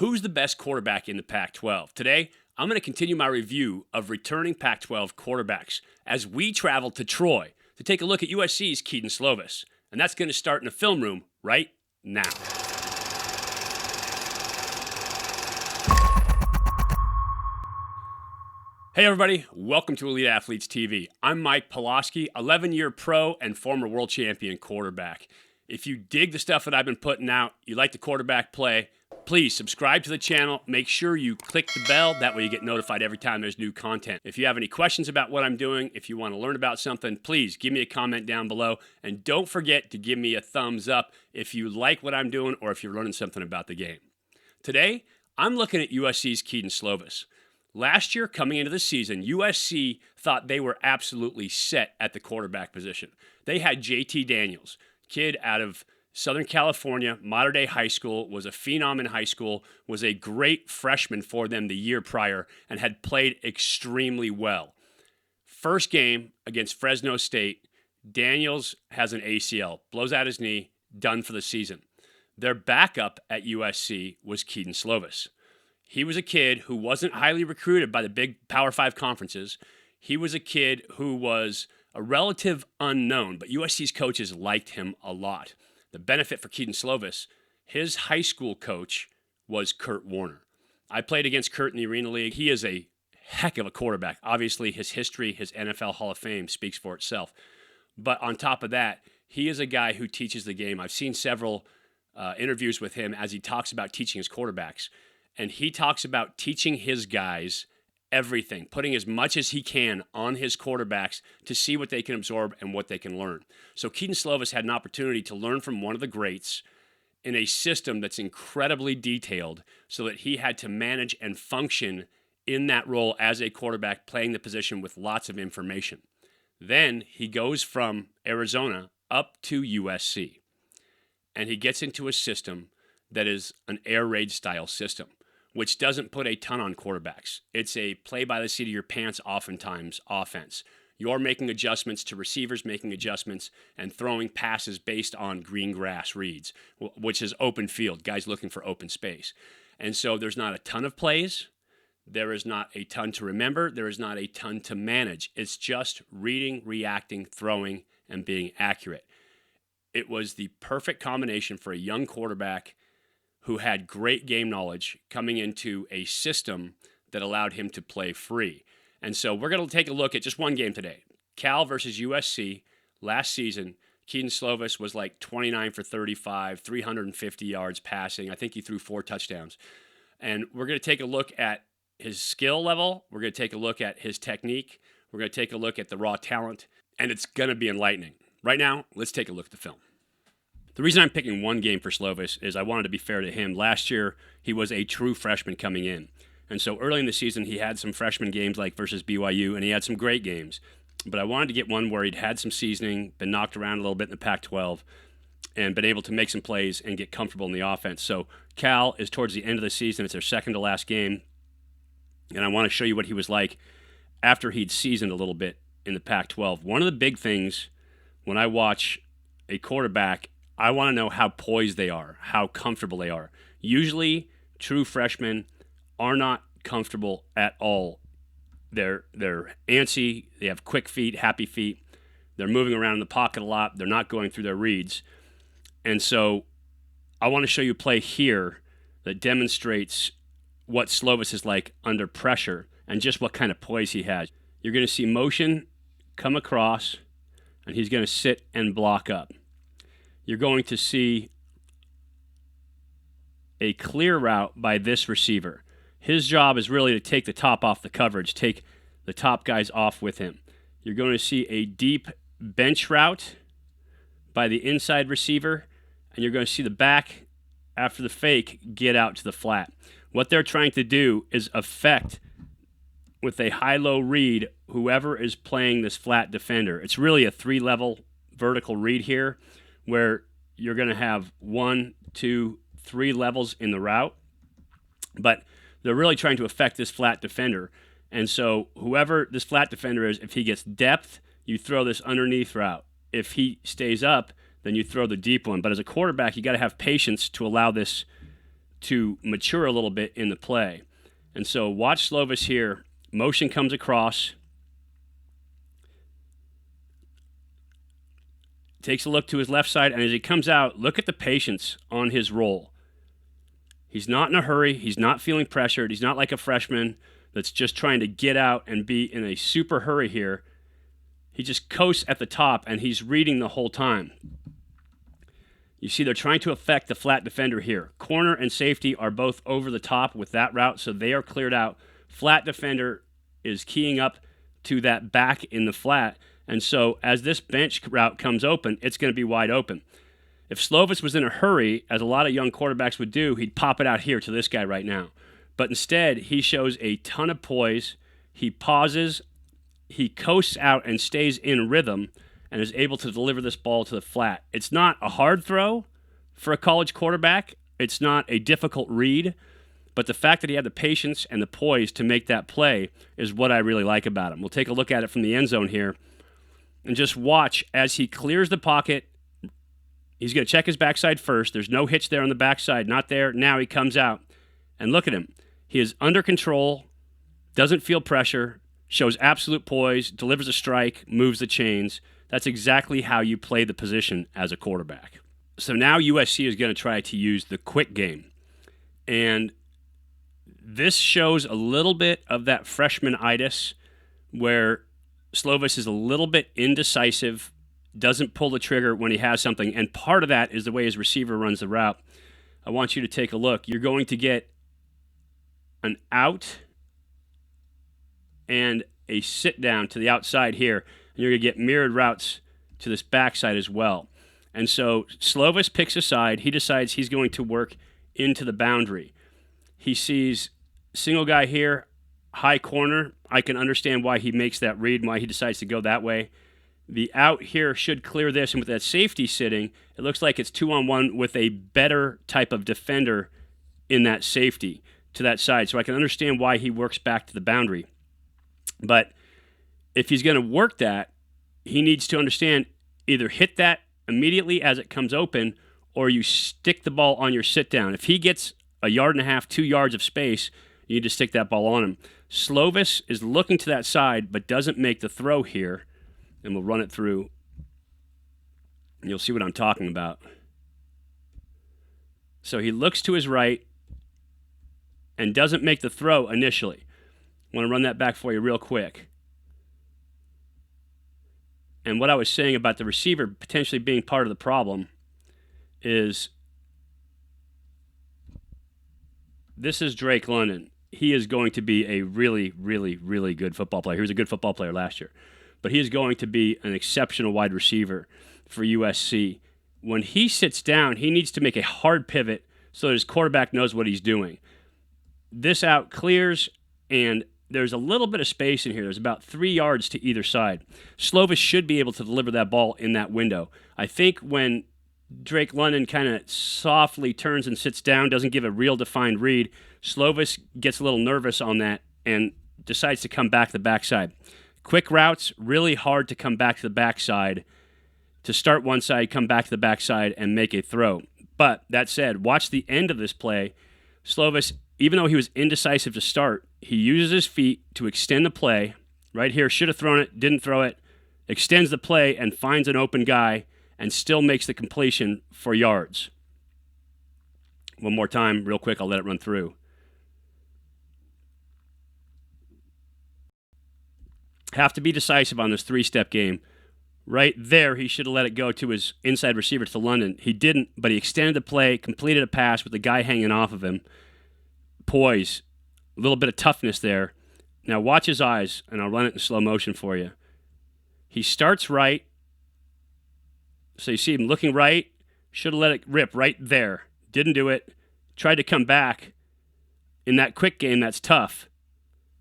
Who's the best quarterback in the Pac-12? Today, I'm going to continue my review of returning Pac-12 quarterbacks as we travel to Troy to take a look at USC's Kedon Slovis. And that's going to start in the film room right now. Hey everybody, welcome to Elite Athletes TV. I'm Mike Pawlawski, 11-year pro and former world champion quarterback. If you dig the stuff that I've been putting out, you like the quarterback play, please subscribe to the channel. Make sure you click the bell. That way you get notified every time there's new content. If you have any questions about what I'm doing, if you want to learn about something, please give me a comment down below. And don't forget to give me a thumbs up if you like what I'm doing or if you're learning something about the game. Today, I'm looking at USC's Kedon Slovis. Last year, coming into the season, USC thought they were absolutely set at the quarterback position. They had JT Daniels, kid out of Southern California, modern-day high school, was a phenom in high school, was a great freshman for them the year prior, and had played extremely well. First game against Fresno State, Daniels has an ACL, blows out his knee, done for the season. Their backup at USC was Kedon Slovis. He was a kid who wasn't highly recruited by the big Power 5 conferences. He was a kid who was a relative unknown, but USC's coaches liked him a lot. The benefit for Kedon Slovis, his high school coach was Kurt Warner. I played against Kurt in the Arena League. He is a heck of a quarterback. Obviously, his history, his NFL Hall of Fame speaks for itself. But on top of that, he is a guy who teaches the game. I've seen several interviews with him as he talks about teaching his quarterbacks. And he talks about teaching his guys everything, putting as much as he can on his quarterbacks to see what they can absorb and what they can learn. So Kedon Slovis had an opportunity to learn from one of the greats in a system that's incredibly detailed so that he had to manage and function in that role as a quarterback, playing the position with lots of information. Then he goes from Arizona up to USC, and he gets into a system that is an air raid style system, which doesn't put a ton on quarterbacks. It's a play by the seat of your pants oftentimes offense. You're making adjustments to receivers, making adjustments, and throwing passes based on green grass reads, which is open field, guys looking for open space. And so there's not a ton of plays. There is not a ton to remember. There is not a ton to manage. It's just reading, reacting, throwing, and being accurate. It was the perfect combination for a young quarterback who had great game knowledge coming into a system that allowed him to play free. And so we're going to take a look at just one game today. Cal versus USC. Last season, Kedon Slovis was like 29 for 35, 350 yards passing. I think he threw 4 touchdowns. And we're going to take a look at his skill level. We're going to take a look at his technique. We're going to take a look at the raw talent. And it's going to be enlightening. Right now, let's take a look at the film. The reason I'm picking one game for Slovis is I wanted to be fair to him. Last year, he was a true freshman coming in. And so early in the season, he had some freshman games like versus BYU, and he had some great games. But I wanted to get one where he'd had some seasoning, been knocked around a little bit in the Pac-12, and been able to make some plays and get comfortable in the offense. So Cal is towards the end of the season. It's their second to last game. And I want to show you what he was like after he'd seasoned a little bit in the Pac-12. One of the big things when I watch a quarterback, I want to know how poised they are, how comfortable they are. Usually, true freshmen are not comfortable at all. They're antsy, they have quick feet, happy feet. They're moving around in the pocket a lot. They're not going through their reads. And so I want to show you a play here that demonstrates what Slovis is like under pressure and just what kind of poise he has. You're going to see motion come across, and he's going to sit and block up. You're going to see a clear route by this receiver. His job is really to take the top off the coverage, take the top guys off with him. You're going to see a deep bench route by the inside receiver, and you're going to see the back, after the fake, get out to the flat. What they're trying to do is affect, with a high-low read, whoever is playing this flat defender. It's really a 3-level vertical read here, where you're going to have 1, 2, 3 levels in the route, but they're really trying to affect this flat defender. And so whoever this flat defender is, if he gets depth, you throw this underneath route. If he stays up, then you throw the deep one. But as a quarterback, you got to have patience to allow this to mature a little bit in the play. And so watch Slovis here. Motion comes across. Takes a look to his left side, and as he comes out, look at the patience on his roll. He's not in a hurry. He's not feeling pressured. He's not like a freshman that's just trying to get out and be in a super hurry here. He just coasts at the top, and he's reading the whole time. You see they're trying to affect the flat defender here. Corner and safety are both over the top with that route, so they are cleared out. Flat defender is keying up to that back in the flat, and so as this bench route comes open, it's going to be wide open. If Slovis was in a hurry, as a lot of young quarterbacks would do, he'd pop it out here to this guy right now. But instead, he shows a ton of poise. He pauses, he coasts out and stays in rhythm and is able to deliver this ball to the flat. It's not a hard throw for a college quarterback. It's not a difficult read. But the fact that he had the patience and the poise to make that play is what I really like about him. We'll take a look at it from the end zone here and just watch as he clears the pocket. He's going to check his backside first. There's no hitch there on the backside. Not there. Now he comes out. And look at him. He is under control, doesn't feel pressure, shows absolute poise, delivers a strike, moves the chains. That's exactly how you play the position as a quarterback. So now USC is going to try to use the quick game. And this shows a little bit of that freshman-itis where Slovis is a little bit indecisive, doesn't pull the trigger when he has something, and part of that is the way his receiver runs the route. I want you to take a look. You're going to get an out and a sit down to the outside here, and you're going to get mirrored routes to this backside as well. And so Slovis picks a side. He decides he's going to work into the boundary. He sees single guy here, high corner. I can understand why he makes that read and why he decides to go that way. The out here should clear this, and with that safety sitting, it looks like it's 2-on-1 with a better type of defender in that safety to that side. So I can understand why he works back to the boundary. But if he's going to work that, he needs to understand either hit that immediately as it comes open or you stick the ball on your sit down. If he gets a yard and a half, 2 yards of space, you need to stick that ball on him. Slovis is looking to that side but doesn't make the throw here. And we'll run it through. And you'll see what I'm talking about. So he looks to his right and doesn't make the throw initially. I want to run that back for you real quick. And what I was saying about the receiver potentially being part of the problem is this is Drake London. He is going to be a really, really, really good football player. He was a good football player last year. But he is going to be an exceptional wide receiver for USC. When he sits down, he needs to make a hard pivot so that his quarterback knows what he's doing. This out clears, and there's a little bit of space in here. There's about 3 yards to either side. Slovis should be able to deliver that ball in that window. I think when Drake London kind of softly turns and sits down, doesn't give a real defined read, Slovis gets a little nervous on that and decides to come back to the backside. Quick routes, really hard to come back to the backside, to start one side, come back to the backside, and make a throw. But that said, watch the end of this play. Slovis, even though he was indecisive to start, he uses his feet to extend the play. Right here, should have thrown it, didn't throw it, extends the play and finds an open guy and still makes the completion for yards. One more time, real quick, I'll let it run through. Have to be decisive on this three-step game. Right there, he should have let it go to his inside receiver to London. He didn't, but he extended the play, completed a pass with the guy hanging off of him. Poise, a little bit of toughness there. Now watch his eyes, and I'll run it in slow motion for you. He starts right. So you see him looking right. Should have let it rip right there. Didn't do it. Tried to come back. In that quick game, that's tough.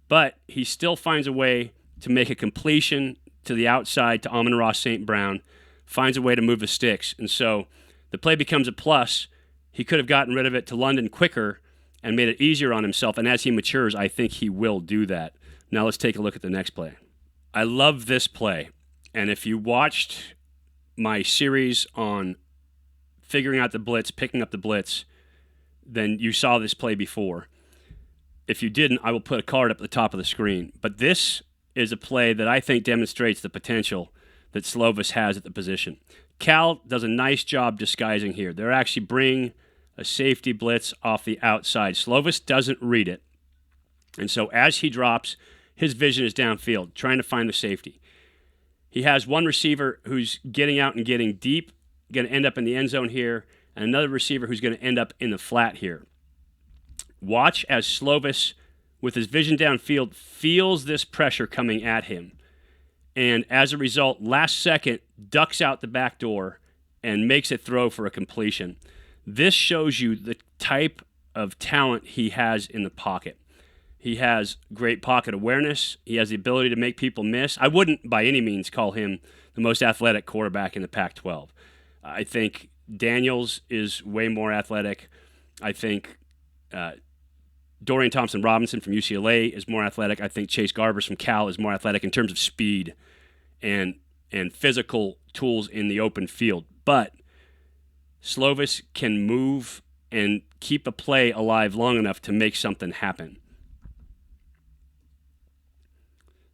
But he still finds a way to make a completion to the outside to Amon-Ra St. Brown, finds a way to move the sticks. And so the play becomes a plus. He could have gotten rid of it to London quicker and made it easier on himself. And as he matures, I think he will do that. Now let's take a look at the next play. I love this play. And if you watched my series on figuring out the blitz, picking up the blitz, then you saw this play before. If you didn't, I will put a card up at the top of the screen. But this is a play that I think demonstrates the potential that Slovis has at the position. Cal does a nice job disguising here. They're actually bringing a safety blitz off the outside. Slovis doesn't read it. And so as he drops, his vision is downfield, trying to find the safety. He has one receiver who's getting out and getting deep, going to end up in the end zone here, and another receiver who's going to end up in the flat here. Watch as Slovis, with his vision downfield, feels this pressure coming at him. And as a result, last second, ducks out the back door and makes a throw for a completion. This shows you the type of talent he has in the pocket. He has great pocket awareness. He has the ability to make people miss. I wouldn't by any means call him the most athletic quarterback in the Pac-12. I think Daniels is way more athletic. I think Dorian Thompson-Robinson from UCLA is more athletic. I think Chase Garbers from Cal is more athletic in terms of speed and physical tools in the open field. But Slovis can move and keep a play alive long enough to make something happen.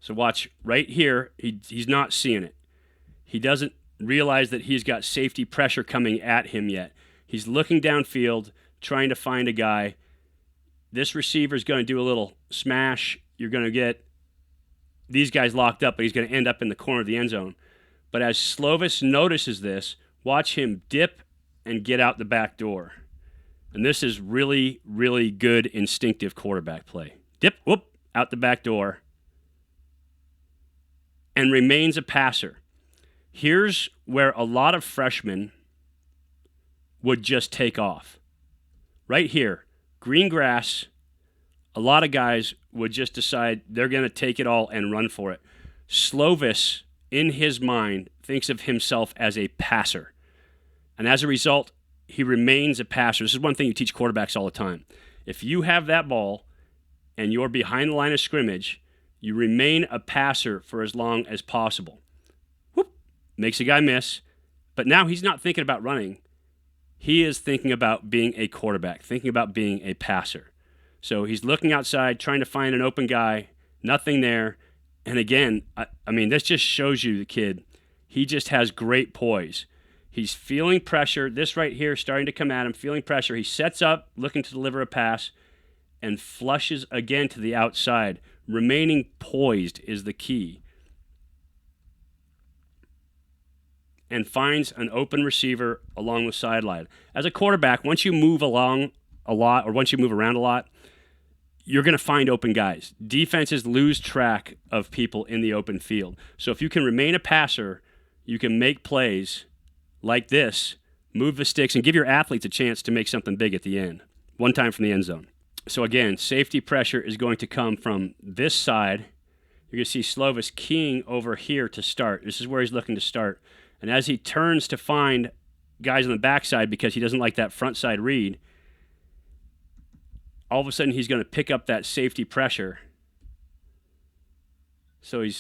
So watch right here. He's not seeing it. He doesn't realize that he's got safety pressure coming at him yet. He's looking downfield, trying to find a guy. This receiver is going to do a little smash. You're going to get these guys locked up, but he's going to end up in the corner of the end zone. But as Slovis notices this, watch him dip and get out the back door. And this is really, really good instinctive quarterback play. Dip, whoop, out the back door. And remains a passer. Here's where a lot of freshmen would just take off. Right here, green grass, a lot of guys would just decide they're going to take it all and run for it. Slovis, in his mind, thinks of himself as a passer. And as a result, he remains a passer. This is one thing you teach quarterbacks all the time. If you have that ball and you're behind the line of scrimmage, you remain a passer for as long as possible. Whoop, makes a guy miss. But now he's not thinking about running. He is thinking about being a quarterback, thinking about being a passer. So he's looking outside, trying to find an open guy, nothing there. And again, I mean, this just shows you the kid. He just has great poise. He's feeling pressure. This right here starting to come at him, feeling pressure. He sets up, looking to deliver a pass, and flushes again to the outside. Remaining poised is the key. And finds an open receiver along the sideline. As a quarterback, once you move along a lot, or once you move around a lot, you're going to find open guys. Defenses lose track of people in the open field. So if you can remain a passer, you can make plays like this, move the sticks, and give your athletes a chance to make something big at the end. One time from the end zone. So again, safety pressure is going to come from this side. You're going to see Slovis keying over here to start. This is where he's looking to start. And as he turns to find guys on the backside because he doesn't like that front side read, all of a sudden he's going to pick up that safety pressure. So he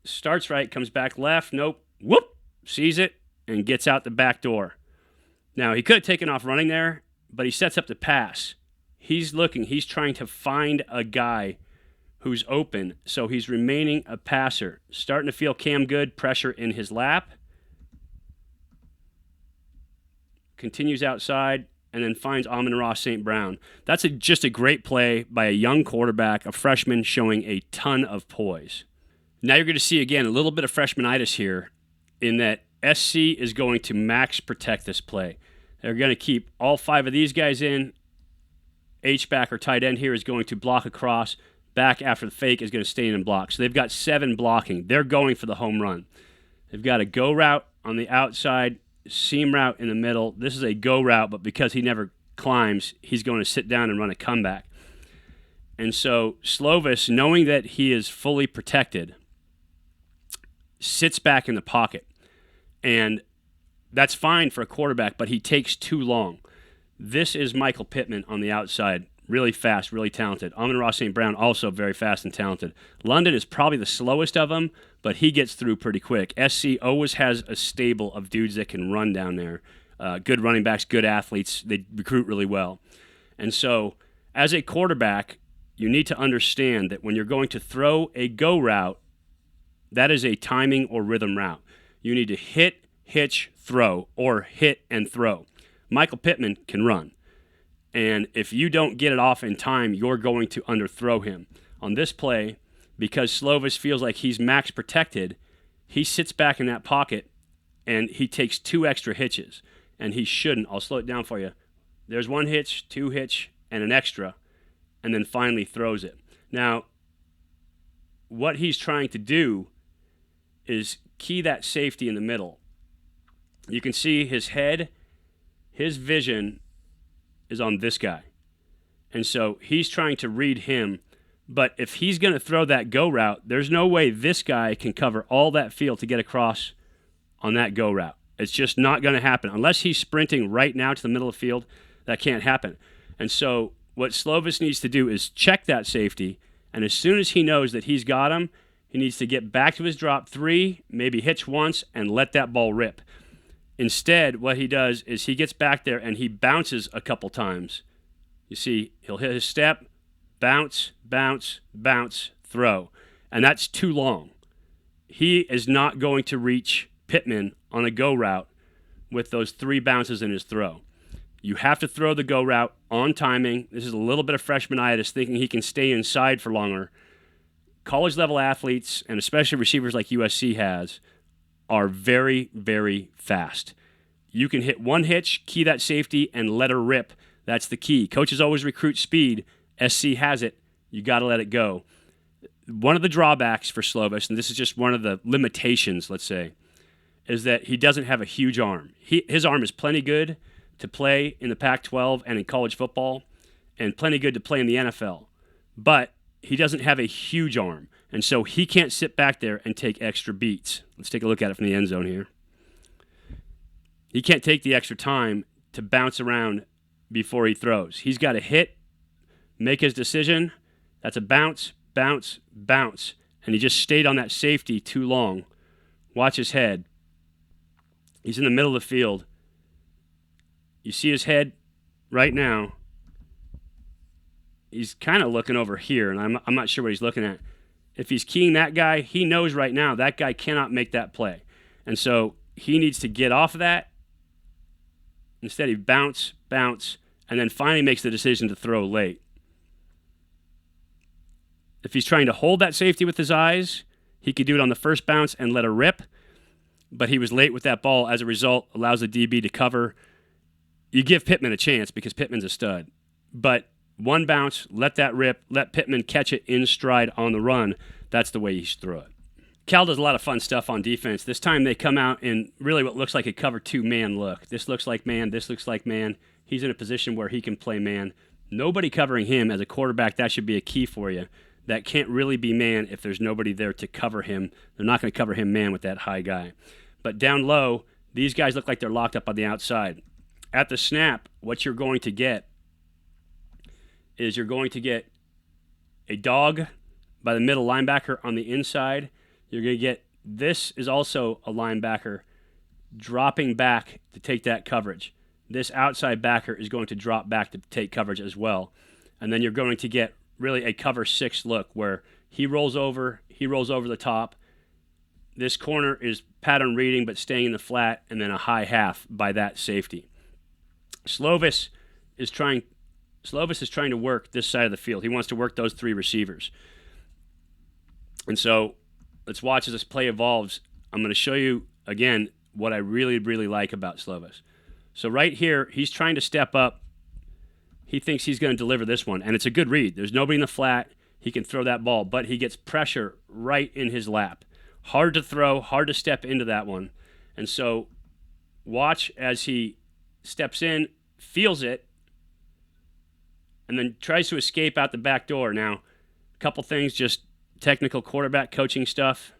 starts right, comes back left, nope, whoop, sees it, and gets out the back door. Now, he could have taken off running there, but he sets up the pass. He's looking, he's trying to find a guy who's open, so he's remaining a passer. Starting to feel Cam Good pressure in his lap. Continues outside, and then finds Amon-Ra St. Brown. That's just a great play by a young quarterback, a freshman showing a ton of poise. Now you're going to see, again, a little bit of freshmanitis here in that SC is going to max protect this play. They're going to keep all 5 of these guys in. H-back or tight end here is going to block across. Back after the fake is going to stay in and block. So they've got 7 blocking. They're going for the home run. They've got a go route on the outside, seam route in the middle. This is a go route, but because he never climbs, he's going to sit down and run a comeback. And so Slovis, knowing that he is fully protected, sits back in the pocket. And that's fine for a quarterback, but he takes too long. This is Michael Pittman on the outside. Really fast, really talented. Amon-Ra St. Brown also very fast and talented. London is probably the slowest of them, but he gets through pretty quick. SC always has a stable of dudes that can run down there. Good running backs, good athletes. They recruit really well. And so as a quarterback, you need to understand that when you're going to throw a go route, that is a timing or rhythm route. You need to hit, hitch, throw, or hit and throw. Michael Pittman can run. And if you don't get it off in time, you're going to underthrow him. On this play, because Slovis feels like he's max protected, he sits back in that pocket and he takes 2 extra hitches. And he shouldn't. I'll slow it down for you. There's 1 hitch, 2 hitch, and an extra, and then finally throws it. Now, what he's trying to do is key that safety in the middle. You can see his head, his vision is on this guy. And so he's trying to read him. But if he's going to throw that go route, there's no way this guy can cover all that field to get across on that go route. It's just not going to happen. Unless he's sprinting right now to the middle of the field, that can't happen. And so what Slovis needs to do is check that safety, and as soon as he knows that he's got him, he needs to get back to his drop 3, maybe hitch once, and let that ball rip. Instead, what he does is he gets back there and he bounces a couple times. You see, he'll hit his step, bounce, bounce, bounce, throw. And that's too long. He is not going to reach Pittman on a go route with those 3 bounces in his throw. You have to throw the go route on timing. This is a little bit of freshmanitis, thinking he can stay inside for longer. College-level athletes, and especially receivers like USC has, are very, very fast. You can hit 1 hitch, key that safety, and let her rip. That's the key. Coaches always recruit speed. SC has it. You got to let it go. One of the drawbacks for Slovis, and this is just one of the limitations, let's say, is that he doesn't have a huge arm. His arm is plenty good to play in the Pac-12 and in college football, and plenty good to play in the NFL. But he doesn't have a huge arm, and so he can't sit back there and take extra beats. Let's take a look at it from the end zone here. He can't take the extra time to bounce around before he throws. He's got to hit, make his decision. That's a bounce, bounce, bounce. And he just stayed on that safety too long. Watch his head. He's in the middle of the field. You see his head right now. He's kind of looking over here, and I'm not sure what he's looking at. If he's keying that guy, he knows right now that guy cannot make that play. And so he needs to get off of that. Instead, he bounce, bounce, and then finally makes the decision to throw late. If he's trying to hold that safety with his eyes, he could do it on the first bounce and let her rip. But he was late with that ball. As a result, allows the DB to cover. You give Pittman a chance because Pittman's a stud. But 1 bounce, let that rip, let Pittman catch it in stride on the run. That's the way you should throw it. Cal does a lot of fun stuff on defense. This time they come out in really what looks like a cover 2 man look. This looks like man, this looks like man. He's in a position where he can play man. Nobody covering him as a quarterback, that should be a key for you. That can't really be man if there's nobody there to cover him. They're not going to cover him man with that high guy. But down low, these guys look like they're locked up on the outside. At the snap, what you're going to get is you're going to get a dog by the middle linebacker on the inside. You're going to get, this is also a linebacker dropping back to take that coverage. This outside backer is going to drop back to take coverage as well. And then you're going to get really a cover 6 look where he rolls over the top. This corner is pattern reading but staying in the flat, and then a high half by that safety. Slovis is trying to work this side of the field. He wants to work those 3 receivers. And so let's watch as this play evolves. I'm going to show you, again, what I really, really like about Slovis. So right here, he's trying to step up. He thinks he's going to deliver this one, and it's a good read. There's nobody in the flat. He can throw that ball, but he gets pressure right in his lap. Hard to throw, hard to step into that one. And so watch as he steps in, feels it, and then tries to escape out the back door. Now, a couple things, just technical quarterback coaching stuff.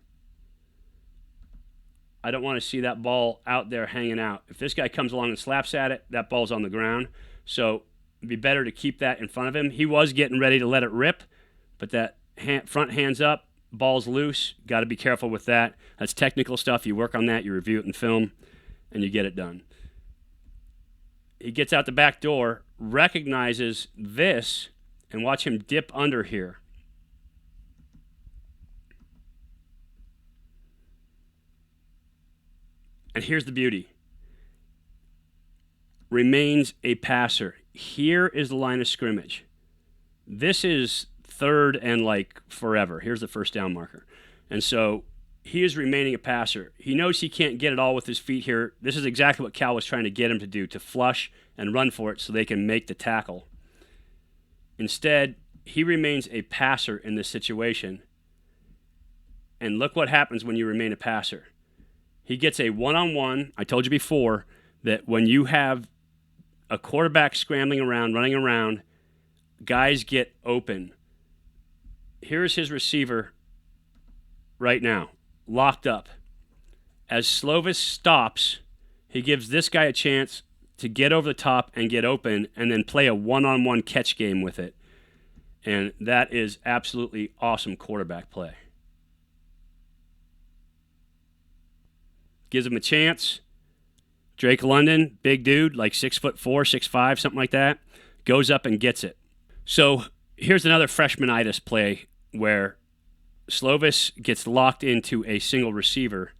I don't want to see that ball out there hanging out. If this guy comes along and slaps at it, that ball's on the ground. So it'd be better to keep that in front of him. He was getting ready to let it rip, but that front hand's up, ball's loose. Got to be careful with that. That's technical stuff. You work on that, you review it in film, and you get it done. He gets out the back door, recognizes this, and watch him dip under here. And here's the beauty. Remains a passer. Here is the line of scrimmage. This is third and like forever. Here's the first down marker. And so he is remaining a passer. He knows he can't get it all with his feet here. This is exactly what Cal was trying to get him to do, to flush and run for it so they can make the tackle. Instead, he remains a passer in this situation. And look what happens when you remain a passer. He gets a one-on-one. I told you before that when you have a quarterback scrambling around, running around, guys get open. Here's his receiver right now, locked up. As Slovis stops, he gives this guy a chance to get over the top and get open and then play a one-on-one catch game with it. And that is absolutely awesome quarterback play. Gives him a chance. Drake London, big dude, like 6'4", 6'5", something like that, goes up and gets it. So here's another freshmanitis play where Slovis gets locked into a single receiver.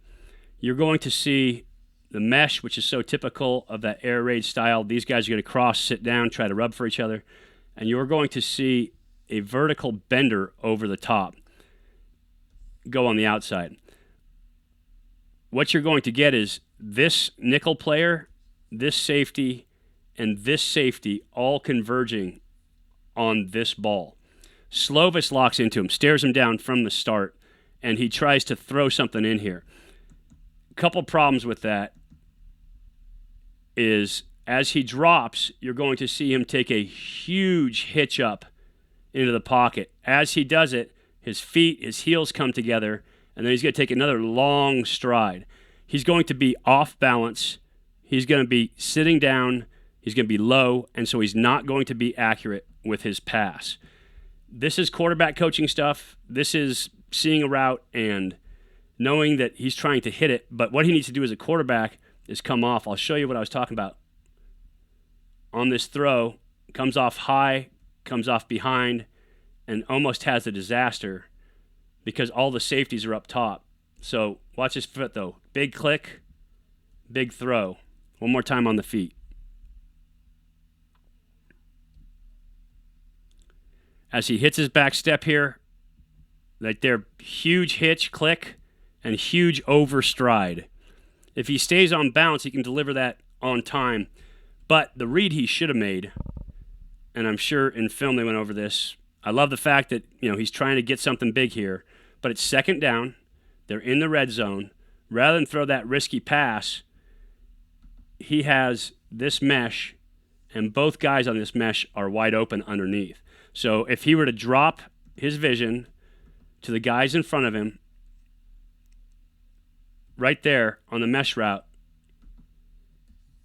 You're going to see the mesh, which is so typical of that air raid style. These guys are going to cross, sit down, try to rub for each other. And you're going to see a vertical bender over the top go on the outside. What you're going to get is this nickel player, this safety, and this safety all converging on this ball. Slovis locks into him, stares him down from the start, and he tries to throw something in here. A couple problems with that is as he drops, you're going to see him take a huge hitch up into the pocket. As he does it, his feet, his heels come together, and then he's going to take another long stride. He's going to be off balance. He's going to be sitting down. He's going to be low, and so he's not going to be accurate with his pass. This is quarterback coaching stuff. This is seeing a route and knowing that he's trying to hit it, but what he needs to do as a quarterback is come off. I'll show you what I was talking about. On this throw, comes off high, comes off behind, and almost has a disaster because all the safeties are up top. So watch his foot, though. Big click, big throw. One more time on the feet. As he hits his back step here, right there, huge hitch, click, and huge overstride. If he stays on bounce, he can deliver that on time. But the read he should have made, and I'm sure in film they went over this, I love the fact that he's trying to get something big here, but it's second down. They're in the red zone. Rather than throw that risky pass, he has this mesh, and both guys on this mesh are wide open underneath. So if he were to drop his vision to the guys in front of him, right there on the mesh route,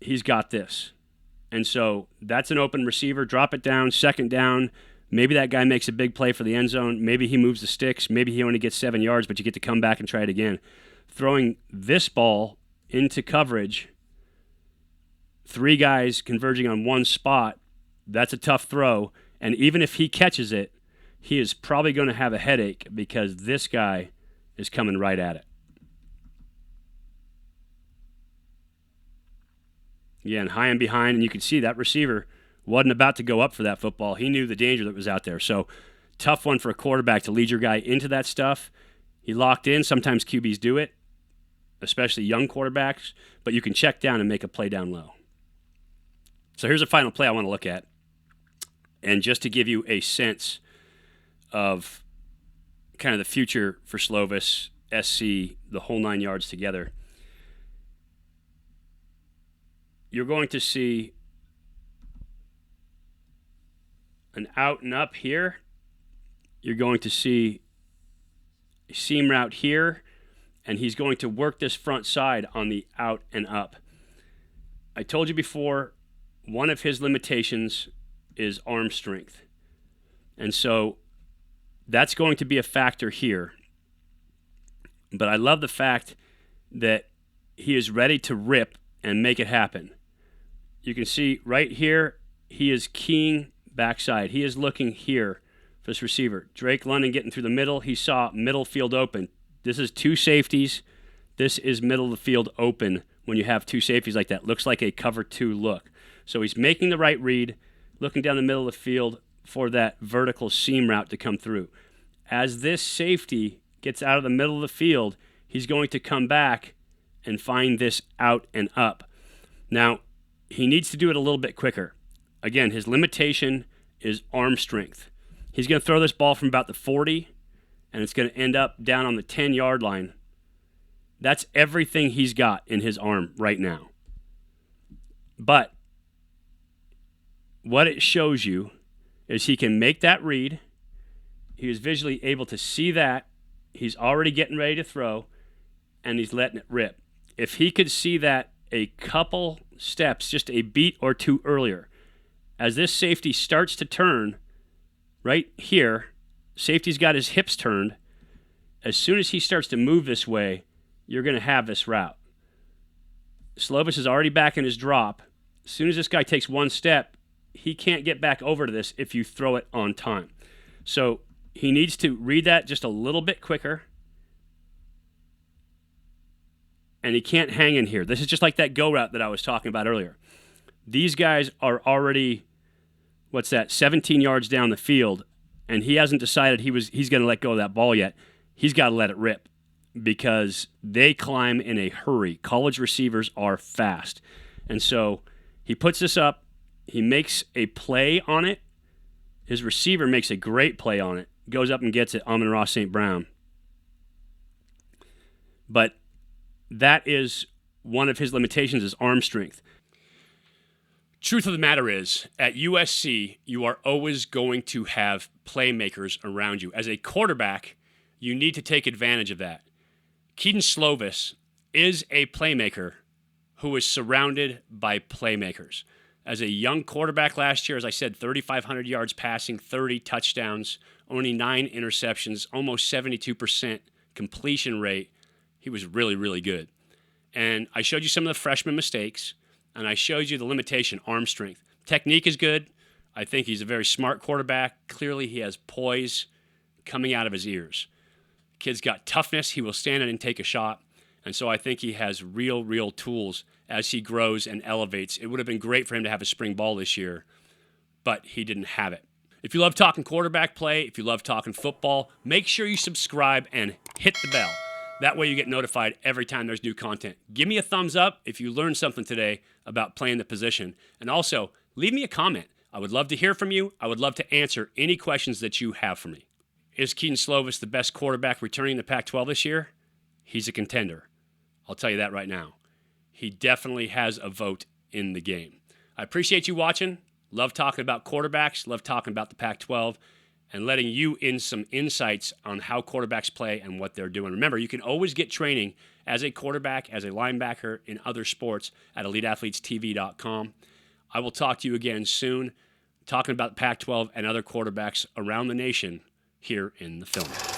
he's got this. And so that's an open receiver. Drop it down, second down. Maybe that guy makes a big play for the end zone. Maybe he moves the sticks. Maybe he only gets 7 yards, but you get to come back and try it again. Throwing this ball into coverage, 3 guys converging on one spot, that's a tough throw. And even if he catches it, he is probably going to have a headache because this guy is coming right at it. Again, high and behind, and you can see that receiver wasn't about to go up for that football. He knew the danger that was out there. So tough one for a quarterback to lead your guy into that stuff. He locked in. Sometimes QBs do it, especially young quarterbacks, but you can check down and make a play down low. So here's a final play I want to look at. And just to give you a sense of kind of the future for Slovis, SC, the whole 9 yards together, you're going to see an out and up here. You're going to see a seam route here, and he's going to work this front side on the out and up. I told you before, one of his limitations is arm strength. And so that's going to be a factor here. But I love the fact that he is ready to rip and make it happen. You can see right here, he is keying backside. He is looking here for this receiver. Drake London getting through the middle. He saw middle field open. This is two safeties. This is middle of the field open when you have two safeties like that. Looks like a cover two look. So he's making the right read, looking down the middle of the field for that vertical seam route to come through. As this safety gets out of the middle of the field, he's going to come back and find this out and up. Now, he needs to do it a little bit quicker. Again, his limitation is arm strength. He's going to throw this ball from about the 40, and it's going to end up down on the 10-yard line. That's everything he's got in his arm right now. But what it shows you is he can make that read. He was visually able to see that. He's already getting ready to throw, and he's letting it rip. If he could see that a couple steps, just a beat or two earlier, as this safety starts to turn right here, safety's got his hips turned. As soon as he starts to move this way, you're going to have this route. Slovis is already back in his drop. As soon as this guy takes one step, he can't get back over to this if you throw it on time. So he needs to read that just a little bit quicker. And he can't hang in here. This is just like that go route that I was talking about earlier. These guys are already, 17 yards down the field, and he hasn't decided he's going to let go of that ball yet. He's got to let it rip because they climb in a hurry. College receivers are fast. And so he puts this up. He makes a play on it. His receiver makes a great play on it. Goes up and gets it, Amon-Ra St. Brown. But that is one of his limitations, is arm strength. Truth of the matter is, at USC, you are always going to have playmakers around you. As a quarterback, you need to take advantage of that. Kedon Slovis is a playmaker who is surrounded by playmakers. As a young quarterback last year, as I said, 3,500 yards passing, 30 touchdowns, only 9 interceptions, almost 72% completion rate. He was really, really good. And I showed you some of the freshman mistakes, and I showed you the limitation, arm strength. Technique is good. I think he's a very smart quarterback. Clearly, he has poise coming out of his ears. Kid's got toughness. He will stand in and take a shot. And so I think he has real tools as he grows and elevates. It would have been great for him to have a spring ball this year, but he didn't have it. If you love talking quarterback play, if you love talking football, make sure you subscribe and hit the bell. That way you get notified every time there's new content. Give me a thumbs up if you learned something today about playing the position. And also, leave me a comment. I would love to hear from you. I would love to answer any questions that you have for me. Is Kedon Slovis the best quarterback returning the Pac-12 this year? He's a contender. I'll tell you that right now. He definitely has a vote in the game. I appreciate you watching. Love talking about quarterbacks. Love talking about the Pac-12 and letting you in some insights on how quarterbacks play and what they're doing. Remember, you can always get training as a quarterback, as a linebacker in other sports at EliteAthletesTV.com. I will talk to you again soon, talking about the Pac-12 and other quarterbacks around the nation here in the film.